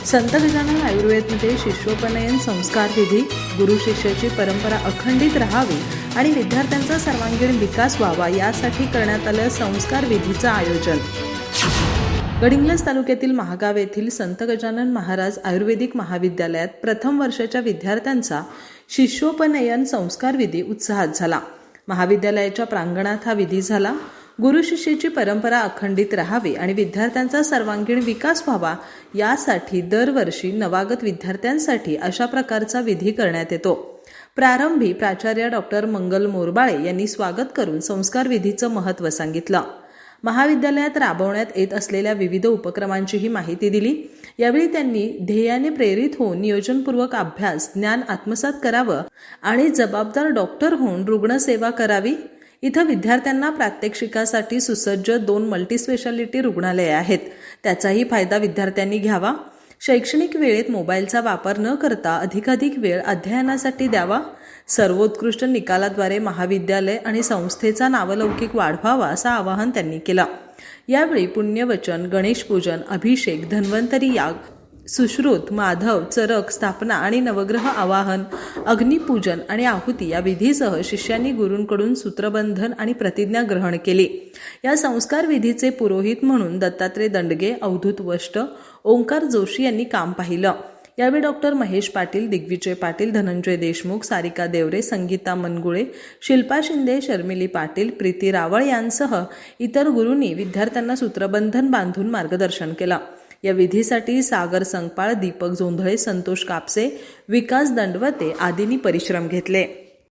संत गजानन आयुर्वेदमध्ये शिष्योपनयन संस्कार विधी, गुरु शिष्याची परंपरा अखंडित राहावी आणि विद्यार्थ्यांचा सर्वांगीण विकास व्हावा यासाठी करण्यात आलं संस्कार विधीचं आयोजन. गडिंग्लज तालुक्यातील महागाव येथील संत गजानन महाराज आयुर्वेदिक महाविद्यालयात प्रथम वर्षाच्या विद्यार्थ्यांचा शिष्योपनयन संस्कार विधी उत्साहात झाला. महाविद्यालयाच्या प्रांगणात हा विधी झाला. गुरु शिष्याची परंपरा अखंडित राहावी आणि विद्यार्थ्यांचा सर्वांगीण विकास व्हावा यासाठी दरवर्षी नवागत विद्यार्थ्यांसाठी अशा प्रकारचा विधी करण्यात येतो. प्रारंभी प्राचार्य डॉक्टर मंगल मोरबाळे यांनी स्वागत करून संस्कार विधीचं महत्त्व सांगितलं. महाविद्यालयात राबवण्यात येत असलेल्या विविध उपक्रमांचीही माहिती दिली. यावेळी त्यांनी ध्येयाने प्रेरित होऊन नियोजनपूर्वक अभ्यास, ज्ञान आत्मसात करावं आणि जबाबदार डॉक्टर होऊन रुग्णसेवा करावी. इथं विद्यार्थ्यांना प्रात्यक्षिकासाठी सुसज्ज 2 मल्टीस्पेशालिटी रुग्णालये आहेत. त्याचाही फायदा विद्यार्थ्यांनी घ्यावा. शैक्षणिक वेळेत मोबाईलचा वापर न करता अधिकाधिक वेळ अध्ययनासाठी द्यावा. सर्वोत्कृष्ट निकालाद्वारे महाविद्यालय आणि संस्थेचा नावलौकिक वाढवावा असं आवाहन त्यांनी केलं. यावेळी पुण्यवचन, गणेशपूजन, अभिषेक, धन्वंतरी याग, सुश्रुत, माधव, चरक स्थापना आणि नवग्रह आवाहन, अग्निपूजन आणि आहुती या विधीसह शिष्यांनी गुरूंकडून सूत्रबंधन आणि प्रतिज्ञा ग्रहण केली. या संस्कार विधीचे पुरोहित म्हणून दत्तात्रय दंडगे, अवधूत वष्ट, ओंकार जोशी यांनी काम पाहिलं. यावेळी डॉक्टर महेश पाटील, दिग्विजय पाटील, धनंजय देशमुख, सारिका देवरे, संगीता मनगुळे, शिल्पा शिंदे, शर्मिली पाटील, प्रीती रावळ यांसह इतर गुरूंनी विद्यार्थ्यांना सूत्रबंधन बांधून मार्गदर्शन केलं. या विधीसाठी सागर संकपाळ, दीपक जोंधळे, संतोष कापसे, विकास दंडवते आदींनी परिश्रम घेतले.